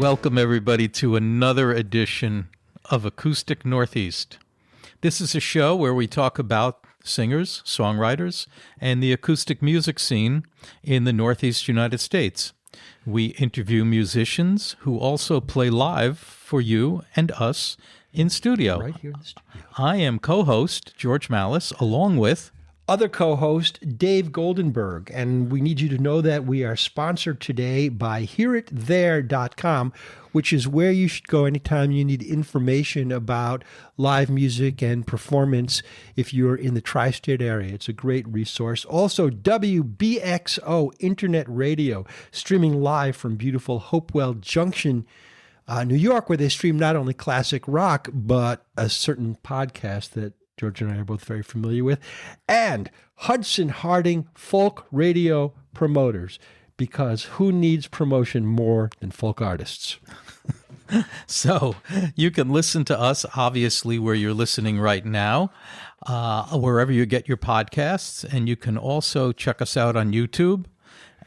welcome everybody to another edition of Acoustic Northeast. This is a show where we talk about singers, songwriters, and the acoustic music scene in the Northeast United States. We interview musicians who also play live for you and us in studio. Right here in the studio. I am co-host George Malice, along with Other co-host Dave Goldenberg, and we need you to know that we are sponsored today by hearitthere.com, which is where you should go anytime you need information about live music and performance if you're in the tri-state area. It's a great resource. Also, WBXO Internet Radio, streaming live from beautiful Hopewell Junction, New York, where they stream not only classic rock, but a certain podcast that George and I are both very familiar with, and Hudson Harding Folk Radio Promoters, because who needs promotion more than folk artists? So you can listen to us, obviously, where you're listening right now, wherever you get your podcasts, and you can also check us out on YouTube.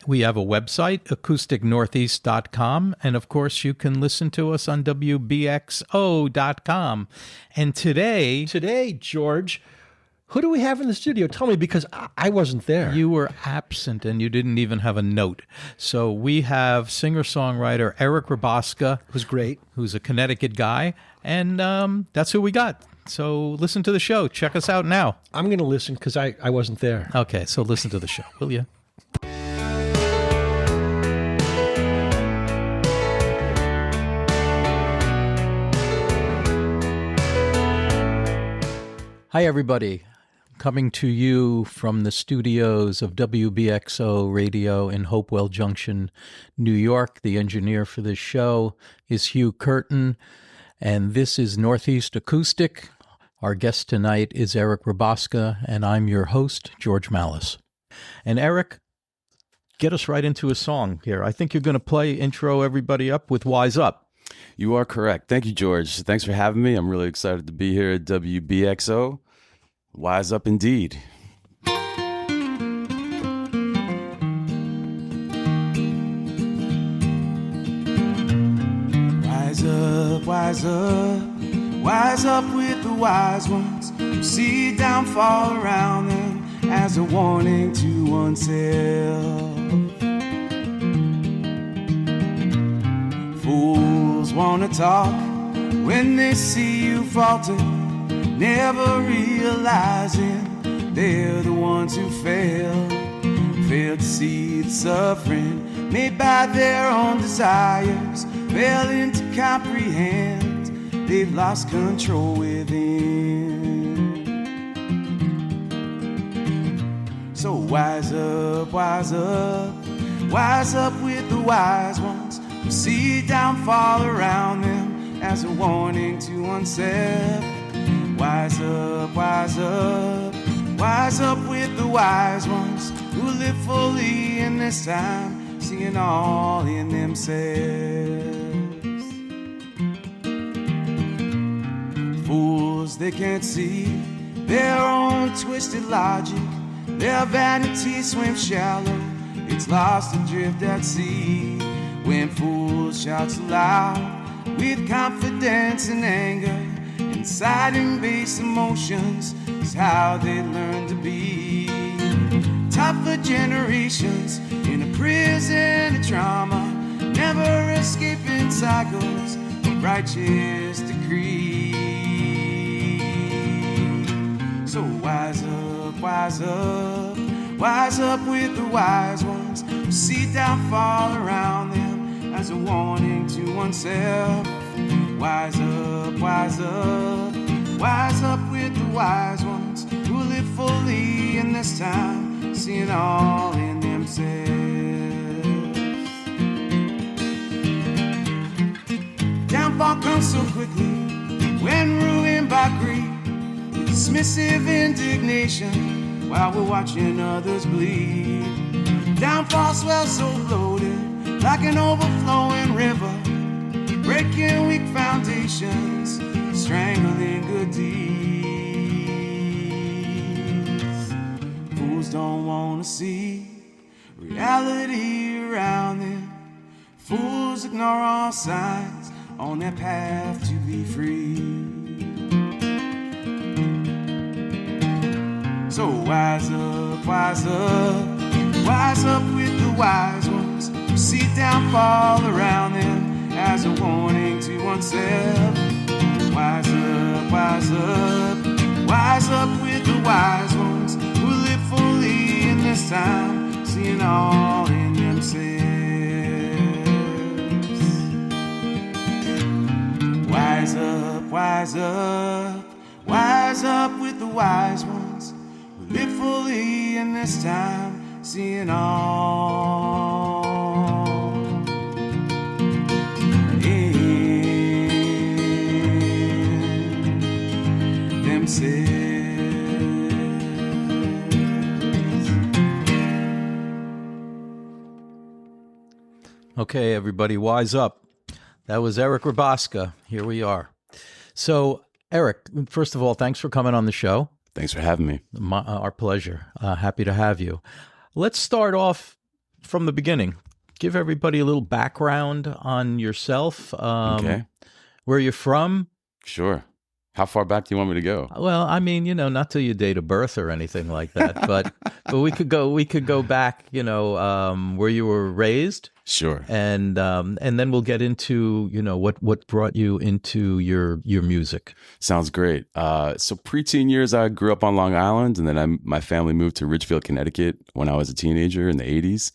We have a website, acousticnortheast.com, and of course you can listen to us on WBXO.com. And today, George, who do we have in the studio? Tell me, because I wasn't there. You were absent and you didn't even have a note. So we have singer-songwriter Erik Rabasca. Who's great. Who's a Connecticut guy, and that's who we got. So listen to the show. Check us out now. I'm going to listen because I wasn't there. Okay, so listen to the show, will you? Hi, everybody. Coming to you from the studios of WBXO Radio in Hopewell Junction, New York. The engineer for this show is Hugh Curtin, and this is Northeast Acoustic. Our guest tonight is Erik Rabasca, and I'm your host, George Malice. And Erik, get us right into a song here. I think you're going to intro everybody up with Wise Up. You are correct. Thank you, George. Thanks for having me. I'm really excited to be here at WBXO. Wise up indeed. Wise up, wise up, wise up with the wise ones who see downfall around them as a warning to oneself. Fools wanna talk when they see you falter, never realizing they're the ones who fail to see the suffering made by their own desires, failing to comprehend they've lost control within. So wise up, wise up, wise up with the wise ones who see downfall around them as a warning to oneself. Wise up, wise up, wise up with the wise ones who live fully in this time, seeing all in themselves. Fools, they can't see their own twisted logic, their vanity swims shallow, it's lost adrift at sea. When fools shout aloud with confidence and anger, inciting base emotions is how they learn to be. Tougher generations in a prison of trauma, never escaping cycles of righteous decree. So wise up, wise up, wise up with the wise ones who see downfall around them as a warning to oneself. Wise up, wise up, wise up with the wise ones who live fully in this time, seeing all in themselves. Downfall comes so quickly when ruined by greed, with dismissive indignation while we're watching others bleed. Downfall swells so loaded like an overflowing river, breaking weak foundations, strangling good deeds. Fools don't want to see reality around them. Fools are ignore all signs on their path to be free. So wise up, wise up, wise up with the wise ones who see downfall around them as a warning to oneself. Wise up, wise up, wise up with the wise ones who live fully in this time, seeing all in themselves. Wise up, wise up, wise up with the wise ones who live fully in this time, seeing all in themselves. Okay, everybody, wise up. That was Erik Rabasca. Here we are. So, Erik, first of all, thanks for coming on the show. Thanks for having me. Our pleasure. Happy to have you. Let's start off from the beginning. Give everybody a little background on yourself. Okay. Where you're from. Sure. How far back do you want me to go? Well, I mean, not till your date of birth or anything like that, but we could go back, where you were raised. Sure. And then we'll get into, what brought you into your music. Sounds great. So preteen years, I grew up on Long Island, and then my family moved to Ridgefield, Connecticut when I was a teenager in the 80s.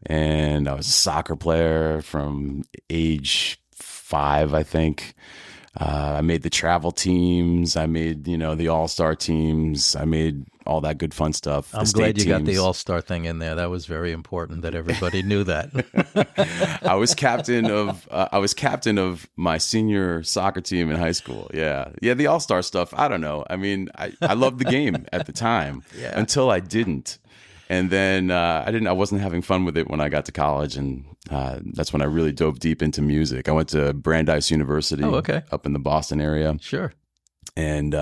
And I was a soccer player from age 5, I think. I made the travel teams. I made, the all-star teams. I made all that good fun stuff. I'm glad you got the all-star thing in there. That was very important that everybody knew that. I was captain of my senior soccer team in high school. Yeah. Yeah. The all-star stuff. I don't know. I mean, I loved the game at the time until I didn't. And then I wasn't having fun with it when I got to college, and that's when I really dove deep into music. I went to Brandeis University up in the Boston area. Sure. And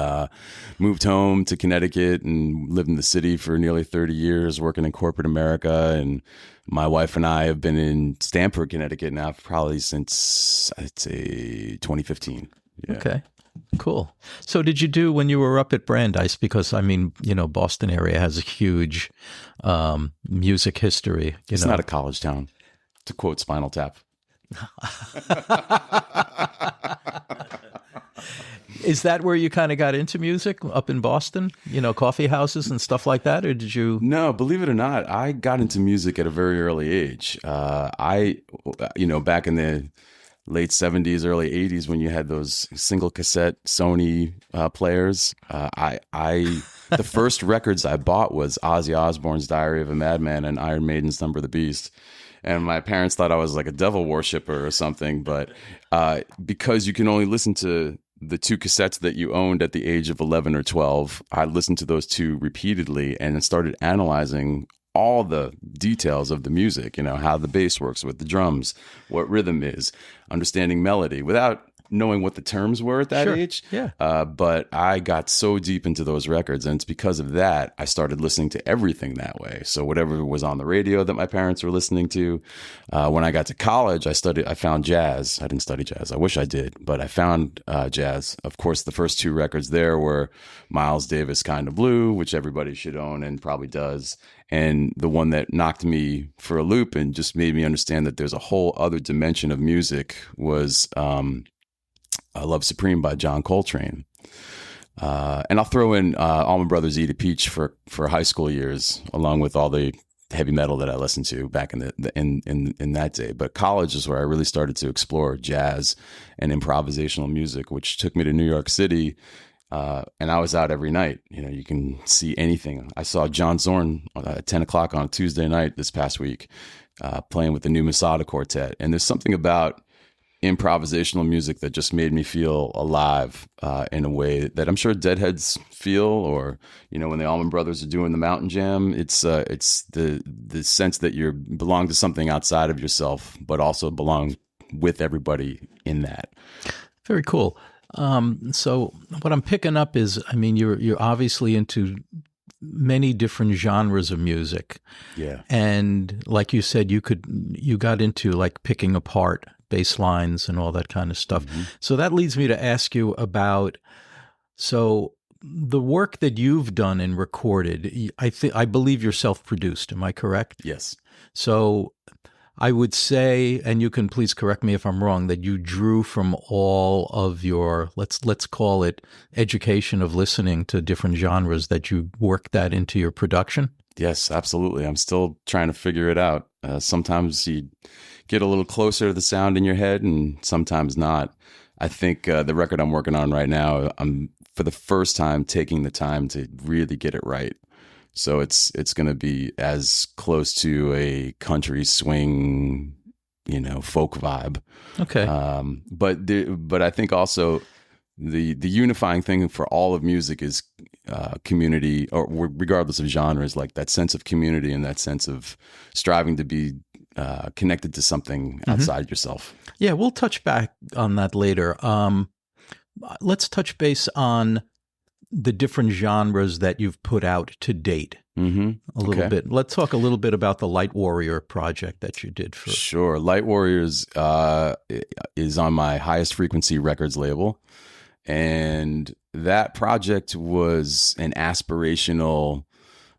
moved home to Connecticut and lived in the city for nearly 30 years, working in corporate America. And my wife and I have been in Stamford, Connecticut now probably since, I'd say, 2015. Yeah. Okay. Cool. So did you do when you were up at Brandeis? Because, I mean, Boston area has a huge music history. It's not a college town, to quote Spinal Tap. Is that where you kind of got into music, up in Boston? Coffee houses and stuff like that? Or did you? No, believe it or not, I got into music at a very early age. Back in the late 70s, early 80s, when you had those single cassette Sony players, the first records I bought was Ozzy Osbourne's Diary of a Madman and Iron Maiden's Number of the Beast. And my parents thought I was like a devil worshiper or something, but because you can only listen to the 2 cassettes that you owned at the age of 11 or 12, I listened to those 2 repeatedly and started analyzing all the details of the music, how the bass works with the drums, what rhythm is, understanding melody without knowing what the terms were at that age. Yeah. But I got so deep into those records, and it's because of that I started listening to everything that way. So whatever was on the radio that my parents were listening to. When I got to college, I found jazz. I didn't study jazz. I wish I did, but I found jazz. Of course, the first 2 records there were Miles Davis' Kind of Blue, which everybody should own and probably does. And the one that knocked me for a loop and just made me understand that there's a whole other dimension of music was Love Supreme by John Coltrane. And I'll throw in Allman Brothers Eat a Peach for high school years, along with all the heavy metal that I listened to back in in that day. But college is where I really started to explore jazz and improvisational music, which took me to New York City. And I was out every night. You can see anything. I saw John Zorn at 10 o'clock on a Tuesday night this past week, playing with the new Masada Quartet. And there's something about improvisational music that just made me feel alive in a way that I'm sure Deadheads feel, or when the Allman Brothers are doing the Mountain Jam. It's the sense that you belong to something outside of yourself, but also belong with everybody in that. Very cool. So what I'm picking up is, I mean, you're obviously into many different genres of music. Yeah. And like you said, you got into like picking apart bass lines and all that kind of stuff. So that leads me to ask you about, so the work that you've done and recorded, I believe you're self-produced. Am I correct? Yes. So I would say, and you can please correct me if I'm wrong, that you drew from all of your, let's call it education of listening to different genres, that you worked that into your production? Yes, absolutely. I'm still trying to figure it out. Sometimes you get a little closer to the sound in your head and sometimes not. I think the record I'm working on right now, I'm for the first time taking the time to really get it right. So it's going to be as close to a country swing, folk vibe. Okay. But I think also the unifying thing for all of music is community, or regardless of genres, like that sense of community and that sense of striving to be connected to something outside yourself. Yeah, we'll touch back on that later. Let's touch base on the different genres that you've put out to date a little bit. Let's talk a little bit about the Light Warrior project that you did for. Sure. Light Warriors is on my Highest Frequency Records label. And that project was an aspirational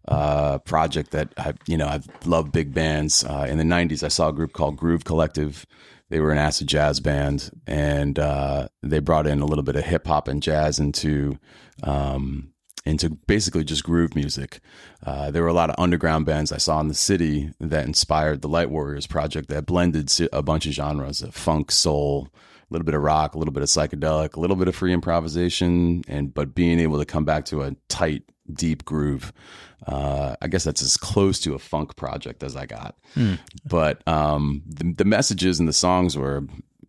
project that I've loved big bands. In the 90s, I saw a group called Groove Collective. They were an acid jazz band, and they brought in a little bit of hip hop and jazz into basically just groove music. There were a lot of underground bands I saw in the city that inspired the Light Warriors project that blended a bunch of genres of funk, soul, a little bit of rock, a little bit of psychedelic, a little bit of free improvisation, but being able to come back to a tight, deep groove. I guess that's as close to a funk project as I got. But the messages and the songs were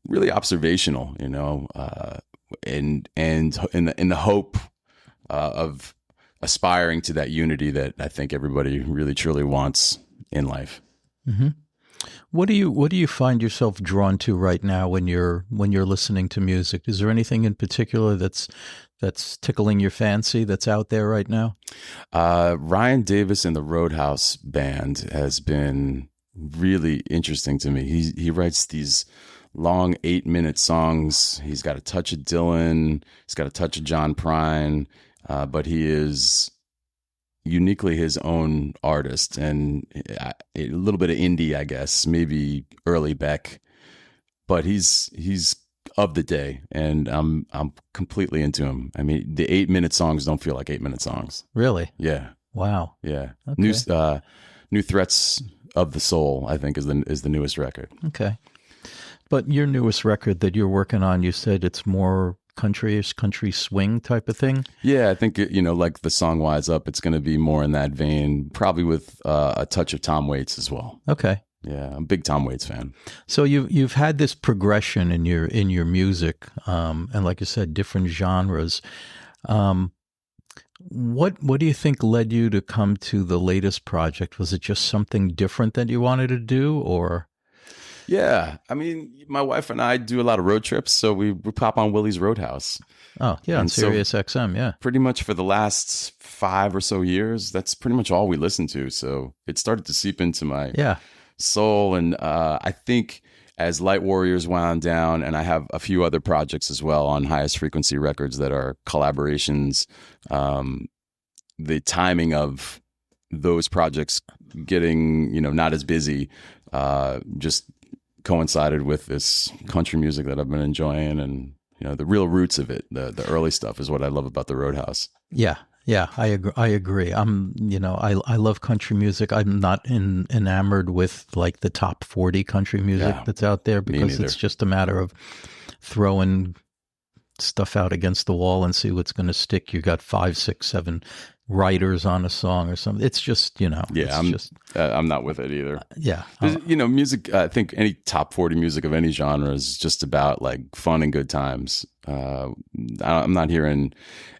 really observational, and in the hope of aspiring to that unity that I think everybody really truly wants in life. What do you find yourself drawn to right now when you're listening to music? Is there anything in particular that's tickling your fancy that's out there right now? Ryan Davis and the Roadhouse Band has been really interesting to me. He writes these long 8-minute songs. He's got a touch of Dylan. He's got a touch of John Prine, but he is uniquely his own artist, and a little bit of indie, I guess, maybe early Beck, but he's of the day, and I'm completely into him. I mean, the 8-minute songs don't feel like 8-minute songs. Really? Yeah. Wow. Yeah. Okay. New Threats of the Soul, I think, is the newest record. Okay. But your newest record that you're working on, you said it's more country swing type of thing? Yeah, I think, like the song Wise Up, it's going to be more in that vein, probably with a touch of Tom Waits as well. Okay. Yeah, I'm a big Tom Waits fan. So you've had this progression in your music, and like you said, different genres. What do you think led you to come to the latest project? Was it just something different that you wanted to do, or? Yeah, I mean, my wife and I do a lot of road trips, so we pop on Willie's Roadhouse. Oh, yeah, on Sirius XM, yeah. Pretty much for the last 5 or so years, that's pretty much all we listen to. So it started to seep into my soul. And I think as Light Warriors wound down, and I have a few other projects as well on Highest Frequency Records that are collaborations, the timing of those projects getting, not as busy, just coincided with this country music that I've been enjoying, and the real roots of it, the early stuff, is what I love about the Roadhouse. Yeah, I agree. I love country music. I'm not enamored with like the top 40 country music that's out there, because it's just a matter of throwing stuff out against the wall and see what's going to stick. You got 5, 6, 7 writers on a song or something. It's just, I'm not with it either. Yeah. Music, I think any top 40 music of any genre is just about like fun and good times. I'm not hearing,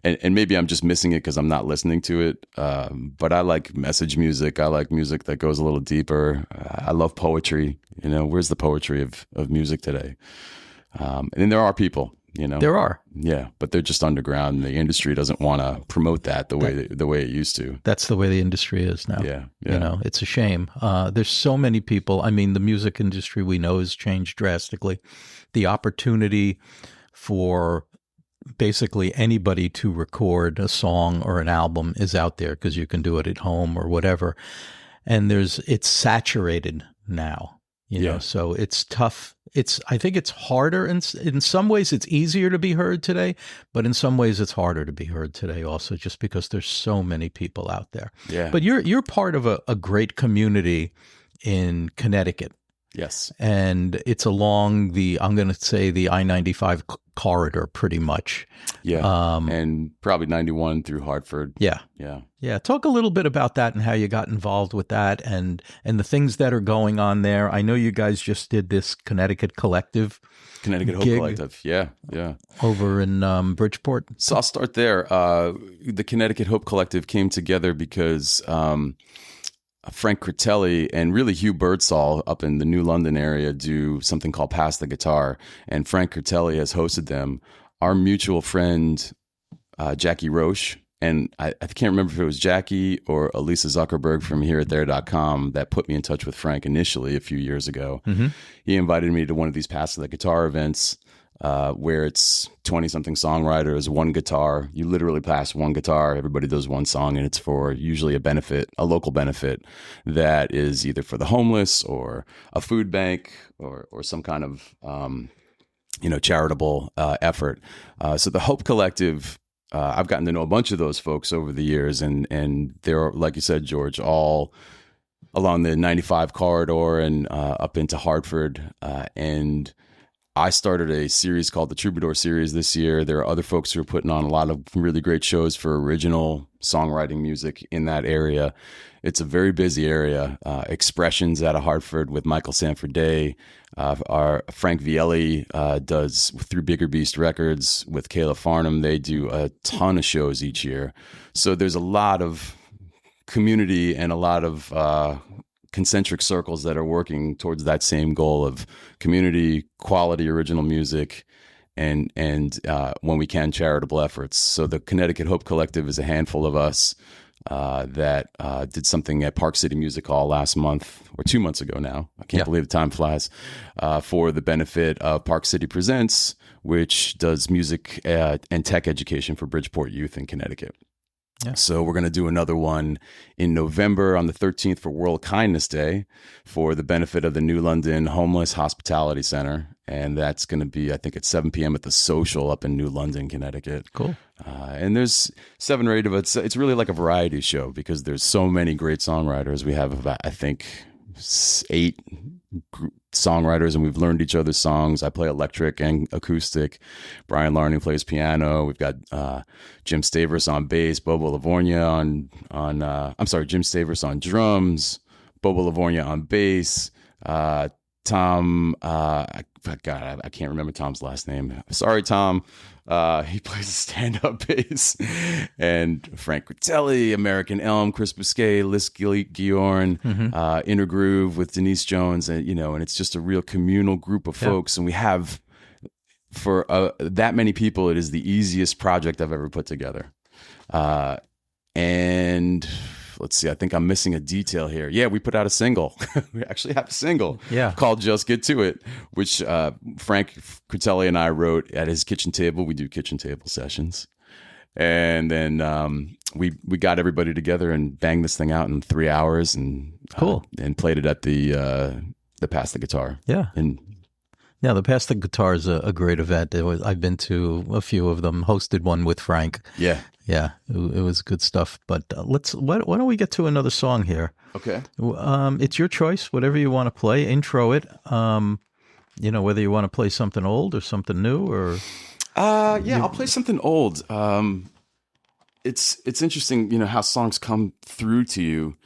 and maybe I'm just missing it because I'm not listening to it. But I like message music. I like music that goes a little deeper. I love poetry. Where's the poetry of music today? And then there are people you know? There are. Yeah, but they're just underground. The industry doesn't want to promote that the way it used to. That's the way the industry is now. Yeah. You know, it's a shame. There's so many people. I mean, the music industry we know has changed drastically. The opportunity for basically anybody to record a song or an album is out there because you can do it at home or whatever. And it's saturated now, you know, so it's tough. I think it's harder. In some ways it's easier to be heard today, but in some ways it's harder to be heard today also, just because there's so many people out there. Yeah. But you're part of a great community in Connecticut. Yes. And it's along I'm going to say the I-95 corridor pretty much. Yeah. And probably 91 through Hartford. Yeah. Yeah. Yeah. Talk a little bit about that and how you got involved with that and the things that are going on there. I know you guys just did this Connecticut Collective. Connecticut Hope Collective. Yeah. Yeah. Over in Bridgeport. So I'll start there. The Connecticut Hope Collective came together because Frank Critelli and really Hugh Birdsall up in the New London area do something called Pass the Guitar. And Frank Critelli has hosted them. Our mutual friend, Jackie Roche, and I can't remember if it was Jackie or Elisa Zuckerberg from hereithere.com that put me in touch with Frank initially a few years ago. Mm-hmm. He invited me to one of these Pass the Guitar events where it's 20-something songwriters, one guitar. You literally pass one guitar. Everybody does one song, and it's for usually a local benefit that is either for the homeless or a food bank or some kind of charitable effort. So the Hope Collective, I've gotten to know a bunch of those folks over the years, and they're, like you said, George, all along the 95 corridor and up into Hartford. And I started a series called the Troubadour Series this year. There are other folks who are putting on a lot of really great shows for original songwriting music in that area. It's a very busy area. Expressions out of Hartford with Michael Sanford Day. Our Frank Vielli does through Bigger Beast Records with Kayla Farnham. They do a ton of shows each year. So there's a lot of community and a lot of concentric circles that are working towards that same goal of community, quality, original music, and when we can, charitable efforts. So the Connecticut Hope Collective is a handful of us that did something at Park City Music Hall last month, or 2 months ago now. I can't believe the time flies, for the benefit of Park City Presents, which does music and tech education for Bridgeport youth in Connecticut. Yeah. So we're going to do another one in November on the 13th for World Kindness Day for the benefit of the New London Homeless Hospitality Center. And that's going to be, I think, at 7 p.m. at the Social up in New London, Connecticut. Cool. And there's 7 or 8 of it. It's really like a variety show because there's so many great songwriters. We have about, I think, 8 songwriters, and we've learned each other's songs. I play electric and acoustic. Brian Larney plays piano. We've got Jim Stavros on bass, Bobo Livornia Jim Stavros on drums, Bobo Livornia on bass, Tom, I can't remember Tom's last name. Sorry, Tom. He plays a stand-up bass. And Frank Critelli, American Elm, Chris Bousquet, Liz Guillorn, Inner Groove with Denise Jones, and and it's just a real communal group of folks. And we have, for that many people, it is the easiest project I've ever put together. And let's see, I think I'm missing a detail here. Yeah, we put out a single. We actually have a single called Just Get To It, which Frank Critelli and I wrote at his kitchen table. We do kitchen table sessions. And then we got everybody together and banged this thing out in 3 hours and and played it at the Pass the Guitar. Yeah. Yeah, the Pass the Guitar is a great event. I've been to a few of them, hosted one with Frank. Yeah. Yeah, it was good stuff. But why don't we get to another song here? Okay. It's your choice, whatever you want to play. Intro it. Whether you want to play something old or something new, or I'll play something old. It's interesting, how songs come through to you.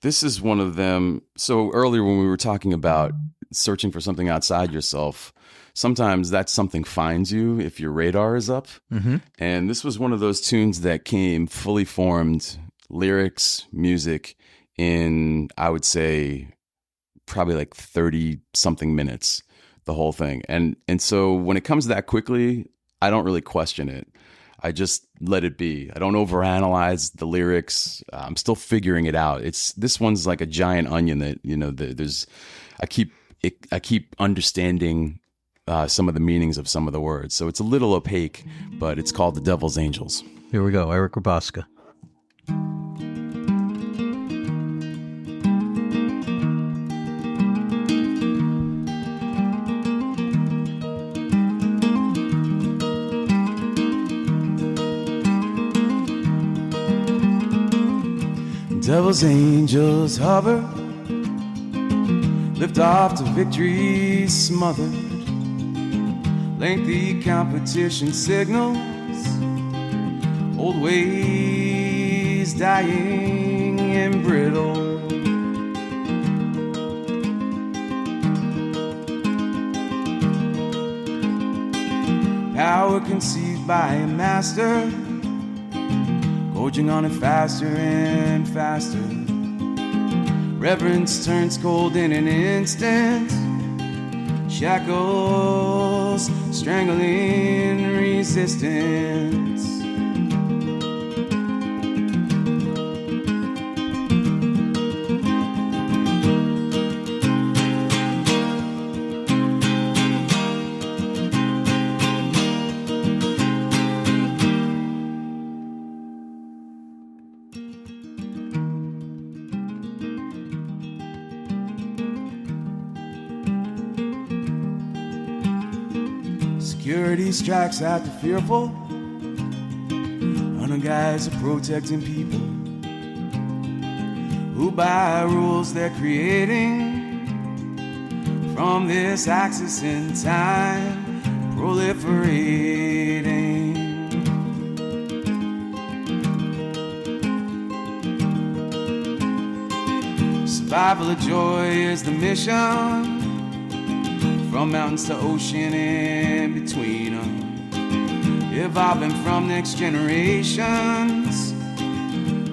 This is one of them. So earlier when we were talking about searching for something outside yourself, sometimes that something finds you if your radar is up. Mm-hmm. And this was one of those tunes that came fully formed, lyrics, music, in, I would say, probably like 30 something minutes, the whole thing. And so when it comes that quickly, I don't really question it. I just let it be. I don't overanalyze the lyrics. I'm still figuring it out. This one's like a giant onion that, I keep understanding some of the meanings of some of the words. So it's a little opaque, but it's called The Devil's Angels. Here we go, Erik Rabasca. Devil's angels hover, lift off to victory smothered. Lengthy competition signals, old ways dying and brittle. Power conceived by a master, gorging on it faster and faster. Reverence turns cold in an instant. Shackles strangling resistance. Security strikes at the fearful under guise of protecting people who by rules they're creating from this axis in time proliferating. Survival of joy is the mission, from mountains to ocean in between them, evolving from next generations,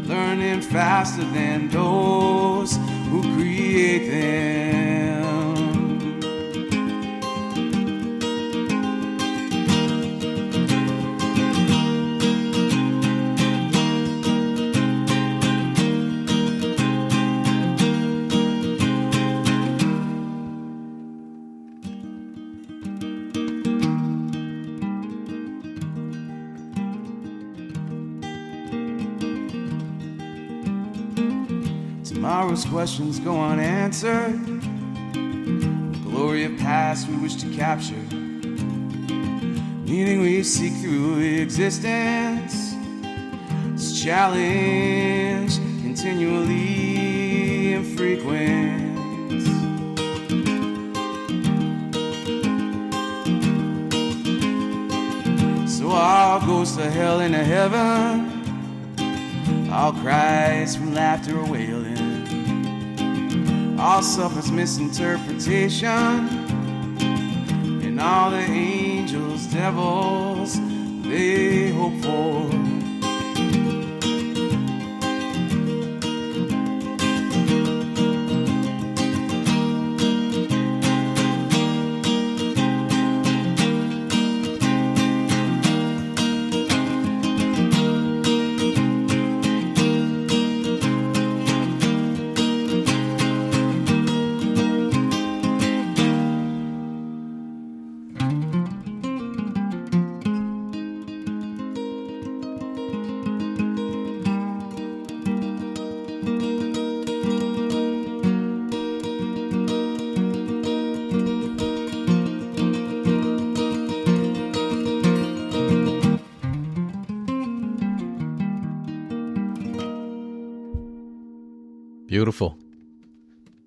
learning faster than those who create them. Tomorrow's questions go unanswered. The glory of past we wish to capture. Meaning we seek through existence. This challenge continually infrequent. So all goes to hell and to heaven. All cries from laughter or wailing. All suffers misinterpretation, and all the angels, devils, they hope for. Beautiful.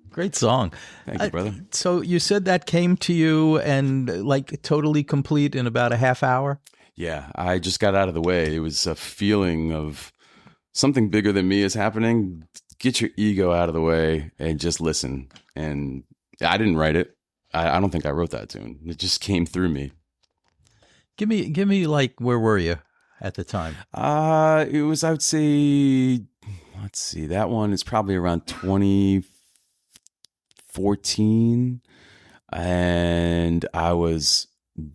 Great song. Thank you, brother. So you said that came to you and like totally complete in about a half hour? Yeah, I just got out of the way. It was a feeling of something bigger than me is happening. Get your ego out of the way and just listen. And I didn't write it. I don't think I wrote that tune. It just came through me. Give me like, where were you at the time? It was, I would say, let's see, that one is probably around 2014. And I was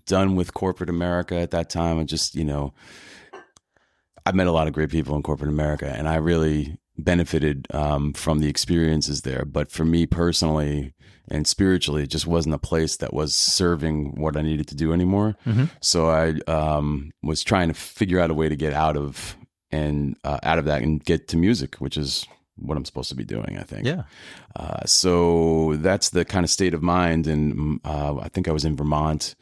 done with corporate America at that time. I just, I met a lot of great people in corporate America, and I really benefited from the experiences there. But for me personally and spiritually, it just wasn't a place that was serving what I needed to do anymore. So I was trying to figure out a way to get out of that and get to music, which is what I'm supposed to be doing, I think. Yeah. So that's the kind of state of mind. And I think I was in Vermont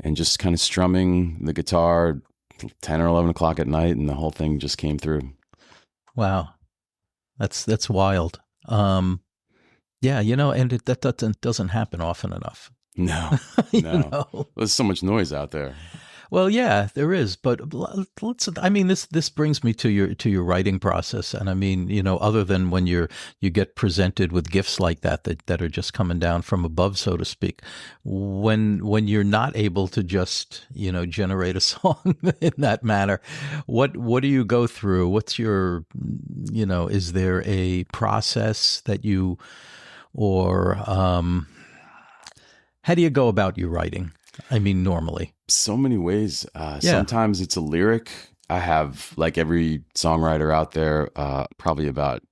and just kind of strumming the guitar 10 or 11 o'clock at night, and the whole thing just came through. Wow. That's wild. Yeah, and that doesn't happen often enough. No, no. There's so much noise out there. Well, yeah, there is, but this brings me to your writing process, and I mean, other than when you get presented with gifts like that are just coming down from above, so to speak, when you're not able to just generate a song in that manner, what do you go through? What's your is there a process that you, or how do you go about your writing? I mean, normally. So many ways. Sometimes it's a lyric. I have, like every songwriter out there, probably about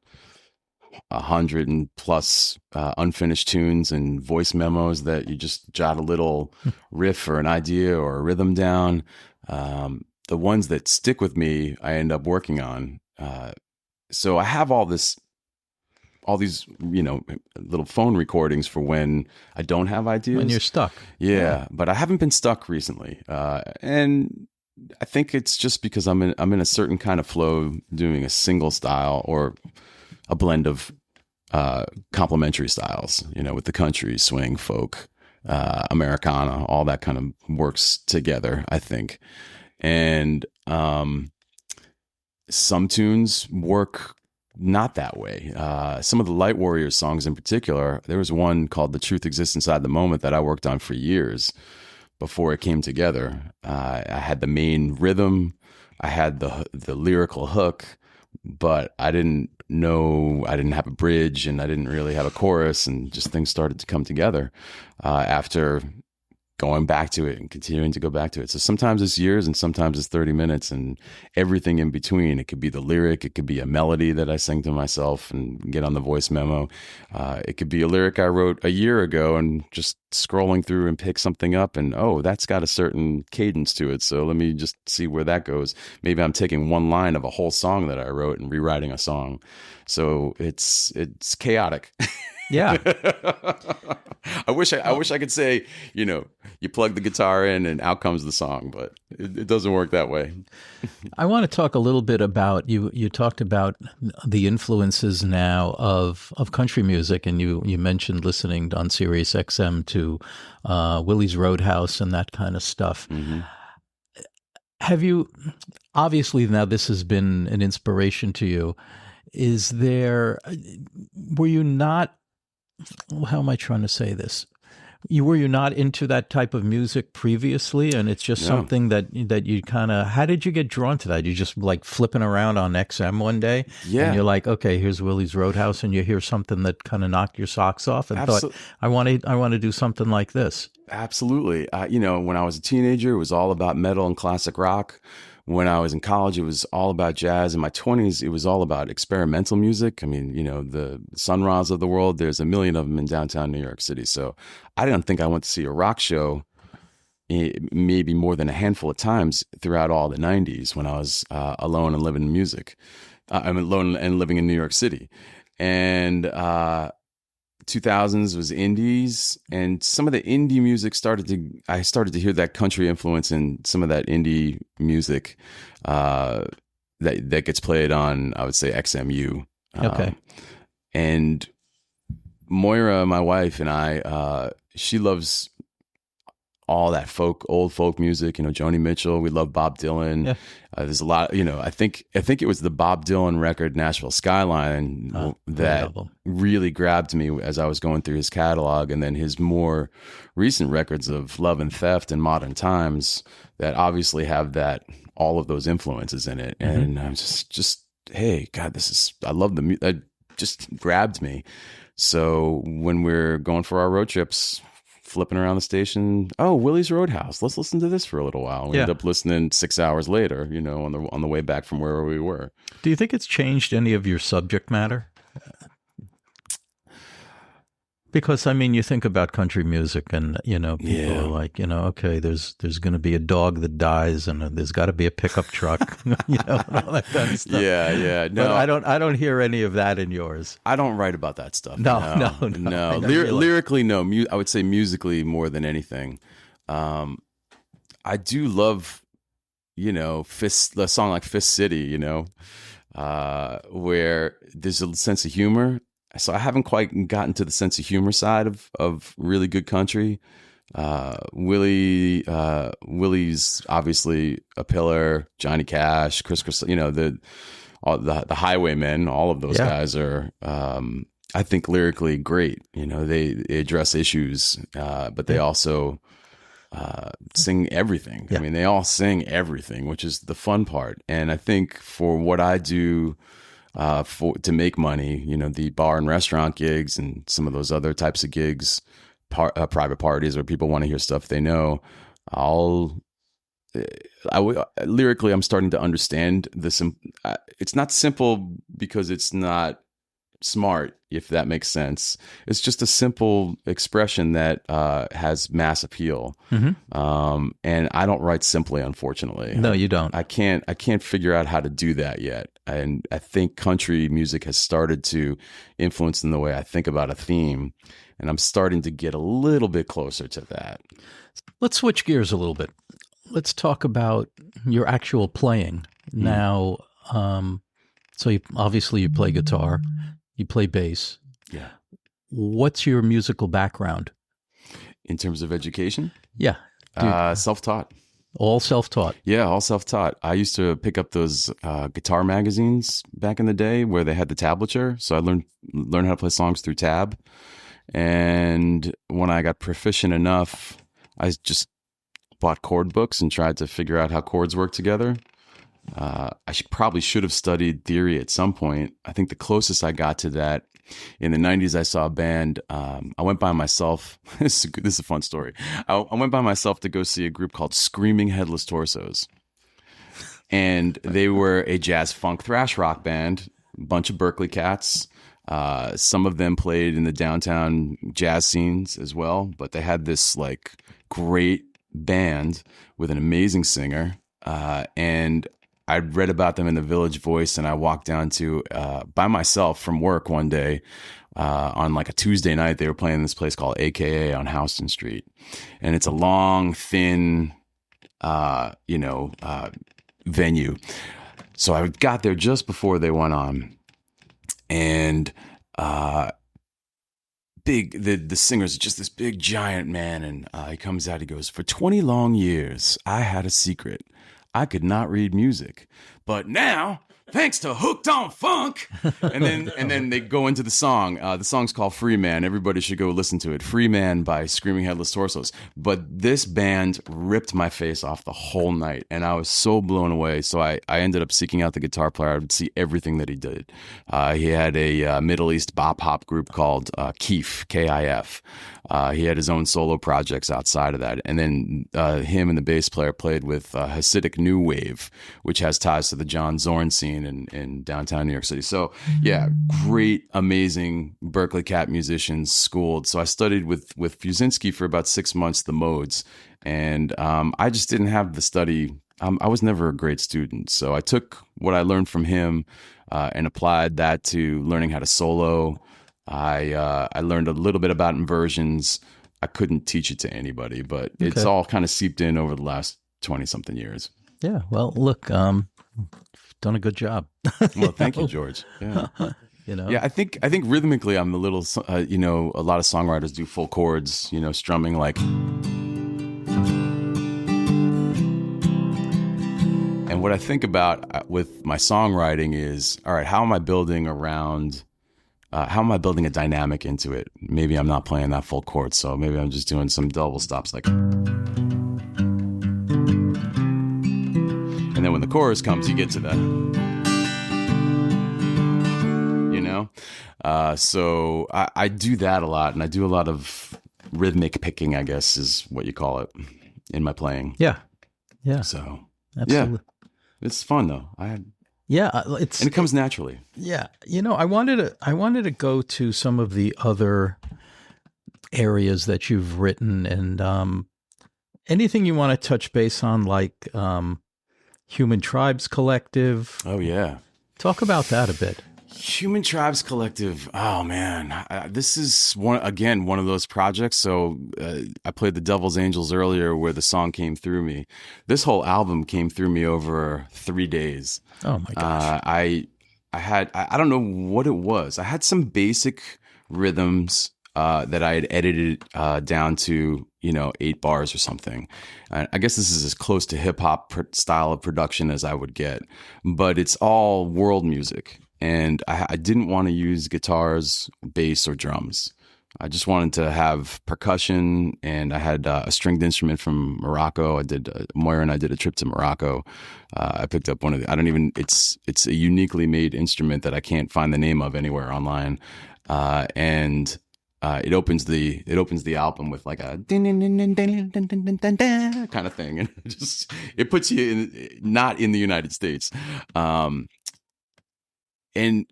100 and plus unfinished tunes and voice memos that you just jot a little riff or an idea or a rhythm down. The ones that stick with me, I end up working on. So I have all these little phone recordings for when I don't have ideas. When you're stuck. Yeah, but I haven't been stuck recently. And I think it's just because I'm in a certain kind of flow, doing a single style or a blend of complementary styles, with the country, swing, folk, Americana, all that kind of works together, I think. And some tunes work not that way. Some of the Light Warriors songs in particular, there was one called The Truth Exists Inside the Moment that I worked on for years before it came together. I had the main rhythm, I had the lyrical hook, but I didn't have a bridge, and I didn't really have a chorus, and just things started to come together after going back to it and continuing to go back to it. So sometimes it's years and sometimes it's 30 minutes and everything in between. It could be the lyric. It could be a melody that I sing to myself and get on the voice memo. It could be a lyric I wrote a year ago and just scrolling through and pick something up and, that's got a certain cadence to it. So let me just see where that goes. Maybe I'm taking one line of a whole song that I wrote and rewriting a song. So it's chaotic. Yeah. I wish I could say, you plug the guitar in and out comes the song, but it doesn't work that way. I want to talk a little bit about, you talked about the influences now of country music, and you mentioned listening on Sirius XM to Willie's Roadhouse and that kind of stuff. Mm-hmm. Have you, obviously now this has been an inspiration to you. Were you not, how am I trying to say this? Were you not into that type of music previously, and it's just something that you kind of, how did you get drawn to that? You just like flipping around on XM one day, and you're like, okay, here's Willie's Roadhouse, and you hear something that kind of knocked your socks off, and thought, I want to do something like this. Absolutely. When I was a teenager, it was all about metal and classic rock. When I was in college, it was all about jazz. In my 20s, it was all about experimental music. I mean, the Sun Ra's of the world, there's a million of them in downtown New York City. So I didn't think I went to see a rock show maybe more than a handful of times throughout all the 90s when I was alone and living in music. I'm alone and living in New York City. And 2000s was indies, and some of the indie music I started to hear that country influence in some of that indie music that gets played on, I would say, XMU. Okay. And Moira, my wife, and I, she loves all that old folk music, Joni Mitchell. We love Bob Dylan. Yeah. There's a lot, I think it was the Bob Dylan record, Nashville Skyline, that really grabbed me as I was going through his catalog. And then his more recent records of Love and Theft and Modern Times that obviously have all of those influences in it. Mm-hmm. And I'm just, hey, God, I love the music. That just grabbed me. So when we're going for our road trips, flipping around the station. Oh, Willie's Roadhouse. Let's listen to this for a little while. We end up listening 6 hours later, on the way back from where we were. Do you think it's changed any of your subject matter? Because, I mean, you think about country music and, people are like, okay, there's going to be a dog that dies and there's got to be a pickup truck, and all that kind of stuff. Yeah. No, but I don't hear any of that in yours. I don't write about that stuff. No. Lyrically, no. I would say musically more than anything. I do love, a song like Fist City, where there's a sense of humor. So I haven't quite gotten to the sense of humor side of really good country. Willie's obviously a pillar. Johnny Cash, Chris, the Highwaymen. All of those guys are, I think, lyrically great. They address issues, but they also sing everything. I mean, they all sing everything, which is the fun part. And I think for what I do. To make money, the bar and restaurant gigs and some of those other types of gigs, private parties where people want to hear stuff they know. Lyrically, I'm starting to understand this. It's not simple because it's not smart, if that makes sense. It's just a simple expression that has mass appeal. Mm-hmm. And I don't write simply, unfortunately. No, you don't. I can't figure out how to do that yet. And I think country music has started to influence in the way I think about a theme. And I'm starting to get a little bit closer to that. Let's switch gears a little bit. Let's talk about your actual playing. Now, so you play guitar, you play bass. Yeah. What's your musical background? In terms of education? Yeah. Self-taught. All self-taught? Yeah, all self-taught. I used to pick up those guitar magazines back in the day where they had the tablature. So I learned how to play songs through tab. And when I got proficient enough, I just bought chord books and tried to figure out how chords work together. I probably should have studied theory at some point. I think the closest I got to that in the 90s, I saw a band. I went by myself. This is a fun story. I went by myself to go see a group called Screaming Headless Torsos. And they were a jazz funk thrash rock band, a bunch of Berkeley cats. Some of them played in the downtown jazz scenes as well. But they had this like great band with an amazing singer. And I'd read about them in the Village Voice, and I walked down to by myself from work one day on like a Tuesday night. They were playing this place called AKA on Houston Street, and it's a long, thin, venue. So I got there just before they went on, and the singer's just this big giant man, and he comes out. He goes, "For 20 long years, I had a secret. I could not read music, but now, thanks to Hooked on Funk," and then they go into the song. The song's called "Free Man." Everybody should go listen to it. "Free Man" by Screaming Headless Torsos. But this band ripped my face off the whole night, and I was so blown away. So I ended up seeking out the guitar player. I would see everything that he did. He had a Middle East bop hop group called Kif, K-I-F. He had his own solo projects outside of that. And then him and the bass player played with Hasidic New Wave, which has ties to the John Zorn scene in downtown New York City. So, yeah, great, amazing Berkeley Cat musicians schooled. So I studied with Fusinski for about 6 months, the modes. And I just didn't have the study. I was never a great student. So I took what I learned from him and applied that to learning how to solo. I learned a little bit about inversions. I couldn't teach it to anybody, but it's all kind of seeped in over the last 20-something years. Yeah. Well, look, done a good job. Well, thank you, George. Yeah. Yeah, I think rhythmically I'm a little, a lot of songwriters do full chords, strumming like. And what I think about with my songwriting is, all right, how am I building a dynamic into it? Maybe I'm not playing that full chord, so maybe I'm just doing some double stops like. And then when the chorus comes, you get to that. So I do that a lot, and I do a lot of rhythmic picking, I guess, is what you call it in my playing. Yeah. So Absolutely. yeah, it's fun though. And it comes naturally. Yeah. I wanted to go to some of the other areas that you've written, and anything you want to touch base on, like Human Tribes Collective. Oh yeah. Talk about that a bit. Human Tribes Collective. Oh man, this is one of those projects. So I played the Devil's Angels earlier, where the song came through me. This whole album came through me over 3 days. Oh my gosh! I don't know what it was. I had some basic rhythms that I had edited down to 8 bars or something. I guess this is as close to hip hop style of production as I would get, but it's all world music. And I didn't want to use guitars, bass, or drums. I just wanted to have percussion, and I had a stringed instrument from Morocco. Moira and I did a trip to Morocco. I picked up one of it's a uniquely made instrument that I can't find the name of anywhere online. And it opens the album with like a kind of thing, and it puts you not in the United States. And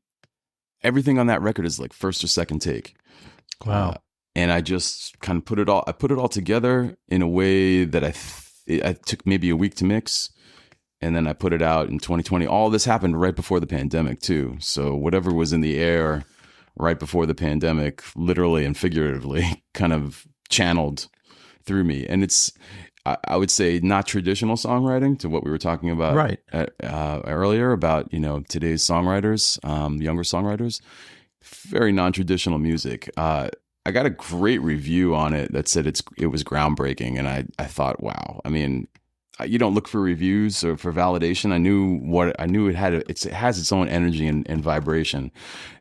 everything on that record is like first or second take. Wow. And I just kind of put it all together in a way that I took maybe a week to mix, and then I put it out in 2020. All this happened right before the pandemic too. So whatever was in the air right before the pandemic, literally and figuratively, kind of channeled through me. And it's, I would say, not traditional songwriting, to what we were talking about right earlier about today's songwriters, younger songwriters. Very non-traditional music. I got a great review on it that said it was groundbreaking, and I thought, wow. I mean, you don't look for reviews or for validation. I knew it has its own energy and vibration,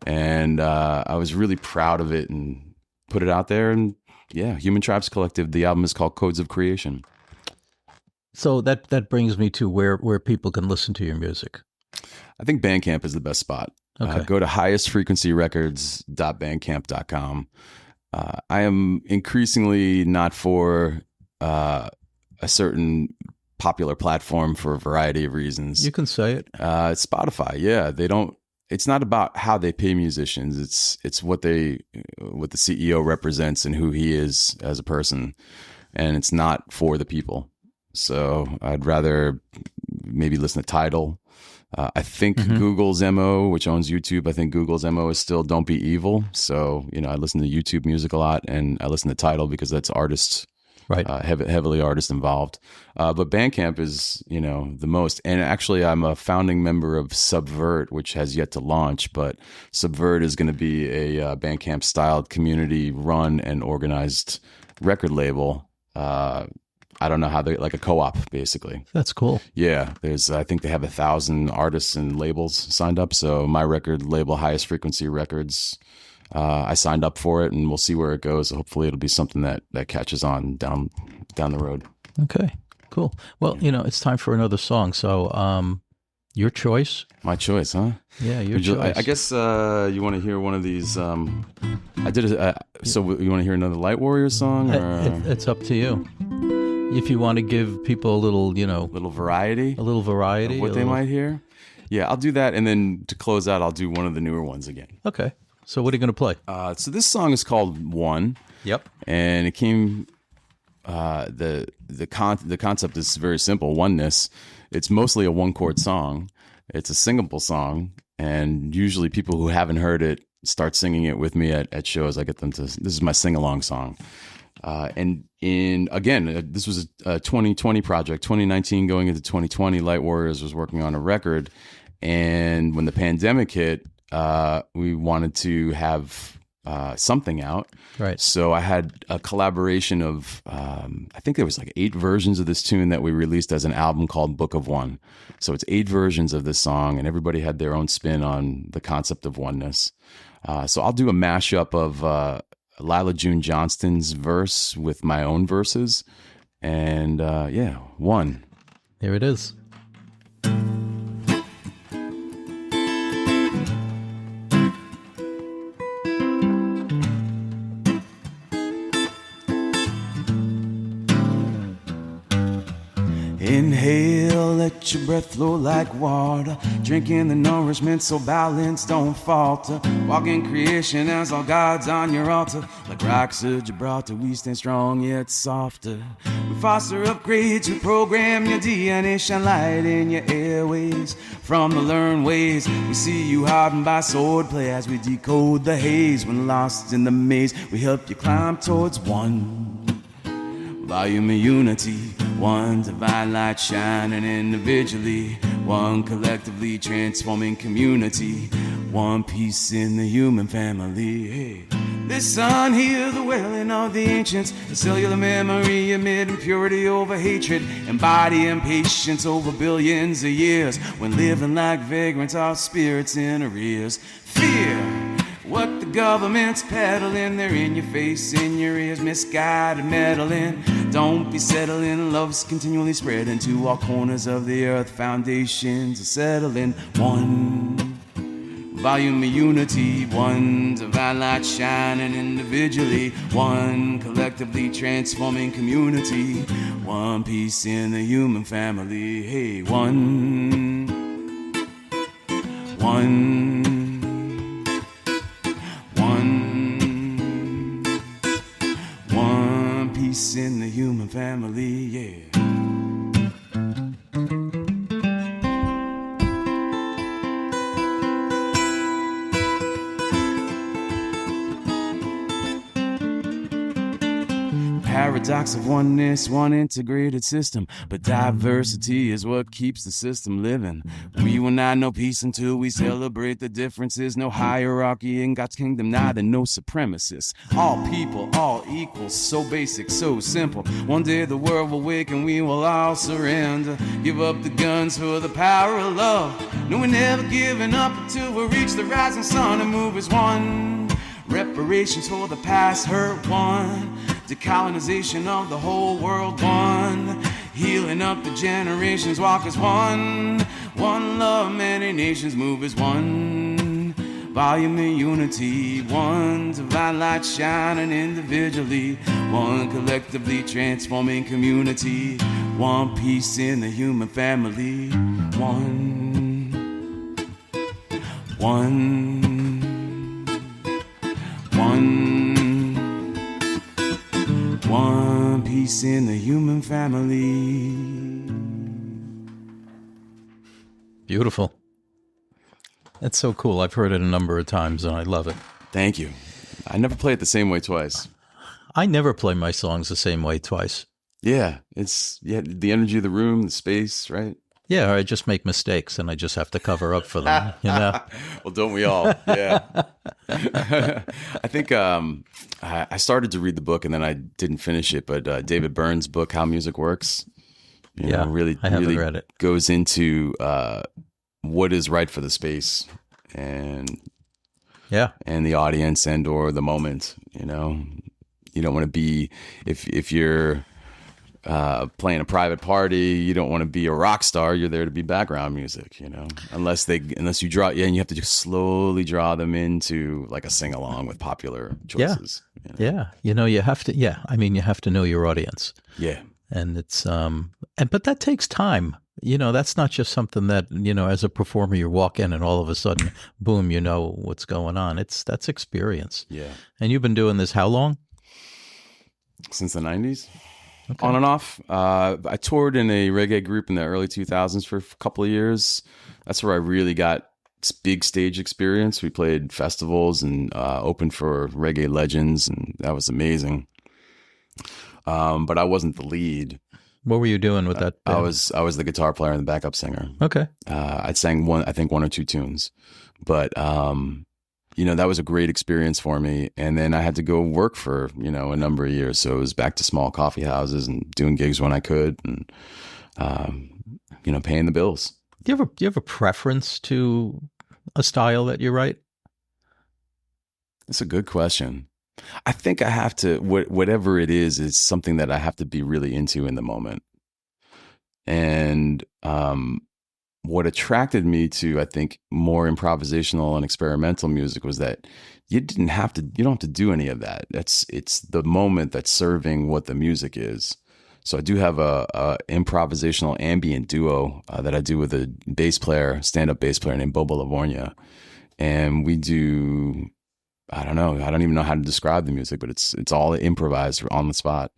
and I was really proud of it and put it out there. And yeah, Human Tribes Collective. The album is called Codes of Creation. So that brings me to where people can listen to your music. I think Bandcamp is the best spot. Okay. Go to highestfrequencyrecords.bandcamp.com. I am increasingly not for a certain popular platform for a variety of reasons. You can say it. Spotify, yeah, they don't. It's not about how they pay musicians. It's what the CEO represents and who he is as a person, and it's not for the people. So I'd rather maybe listen to Tidal. I think Google's MO, which owns YouTube, I think Google's MO is still "Don't Be Evil." So I listen to YouTube music a lot, and I listen to Tidal because that's artists. Right. Heavily artist involved. But Bandcamp is, the most. And actually, I'm a founding member of Subvert, which has yet to launch. But Subvert is going to be a Bandcamp-styled, community-run and organized record label. I don't know how like a co-op, basically. That's cool. Yeah. I think they have 1,000 artists and labels signed up. So my record label, Highest Frequency Records, I signed up for it, and we'll see where it goes. Hopefully it'll be something that catches on down the road. Okay, cool. Well, it's time for another song. So, your choice. My choice, huh? Yeah, your choice. I guess you want to hear one of these. So you want to hear another Light Warriors song? Or? It's up to you. If you want to give people a little, little variety. A little variety. Of what they might hear. Yeah, I'll do that. And then to close out, I'll do one of the newer ones again. Okay. So what are you going to play? So this song is called One. Yep. And it came, the concept is very simple, oneness. It's mostly a 1-chord song. It's a singable song. And usually people who haven't heard it start singing it with me at shows. I get them to, this is my sing-along song. This was a 2020 project, 2019 going into 2020, Light Warriors was working on a record. And when the pandemic hit, we wanted to have something out. Right. So I had a collaboration of, I think there was like 8 versions of this tune that we released as an album called Book of One. So it's 8 versions of this song, and everybody had their own spin on the concept of oneness. So I'll do a mashup of Lila June Johnston's verse with my own verses. And One. Here it is. let your breath flow like water. Drinking the nourishment so balance don't falter. Walk in creation as all gods on your altar. Like rocks of Gibraltar, we stand strong yet softer. We foster upgrades, we program your DNA. Shine light in your airways. From the learned ways, we see you hardened by swordplay. As we decode the haze, when lost in the maze, we help you climb towards one volume of unity, one divine light shining individually, one collectively transforming community, one piece in the human family. Hey. This sun heal the wailing of the ancients, the cellular memory amid impurity over hatred, embodying patience over billions of years, when living like vagrants our spirits in arrears. Fear what the government's peddling, they're in your face, in your ears, misguided meddling. Don't be settling, love's continually spreading to all corners of the earth. Foundations are settling. One volume of unity, one divine light shining individually, one collectively transforming community, one piece in the human family. Hey, one piece in the human family, yeah. Paradox of oneness, one integrated system, but diversity is what keeps the system living. We will not know peace until we celebrate the differences. No hierarchy in God's kingdom, neither no supremacists. All people, all equal, so basic, so simple. One day the world will wake and we will all surrender. Give up the guns for the power of love. No, we're never giving up until we reach the rising sun and move as one. Reparations for the past hurt, one. Decolonization of the whole world, one. Healing up the generations, walk as one. One love, many nations move as one. Volume of unity, one divine light shining individually, one collectively transforming community, one piece in the human family, one piece in the human family. Beautiful. That's so cool. I've heard it a number of times and I love it. Thank you. I never play it the same way twice. I never play my songs the same way twice. Yeah, it's the energy of the room, the space, right? Yeah, I just make mistakes and I just have to cover up for them, you know? Well, don't we all? Yeah. I think I started to read the book and then I didn't finish it, but David Byrne's book, How Music Works, really read it. Goes into what is right for the space and the audience and or the moment, you know? You don't want to be, if you're playing a private party, you don't want to be a rock star. You're there to be background music, you know, unless you draw, and you have to just slowly draw them into like a sing along with popular choices. Yeah. You know? Yeah. You know, you have to, you have to know your audience. Yeah. And it's, but that takes time. You know, that's not just something that, you know, as a performer, you walk in and all of a sudden, boom, you know what's going on. That's experience. Yeah. And you've been doing this how long? Since the 90s. Okay. On and off. I toured in a reggae group in the early 2000s for a couple of years. That's where I really got big stage experience. We played festivals and opened for reggae legends, and that was amazing. But I wasn't the lead. What were you doing with that band? I was the guitar player and the backup singer. Okay. I sang one or two tunes, but you know, that was a great experience for me. And then I had to go work for, you know, a number of years. So it was back to small coffee houses and doing gigs when I could and, you know, paying the bills. Do you have a preference to a style that you write? That's a good question. I think I have to, whatever it is something that I have to be really into in the moment. And, what attracted me to, I think, more improvisational and experimental music was that you don't have to do any of that. It's the moment that's serving what the music is. So I do have a improvisational ambient duo that I do with a stand-up bass player named Bobo Livornia. And we do, I don't know, I don't even know how to describe the music, but it's all improvised on the spot.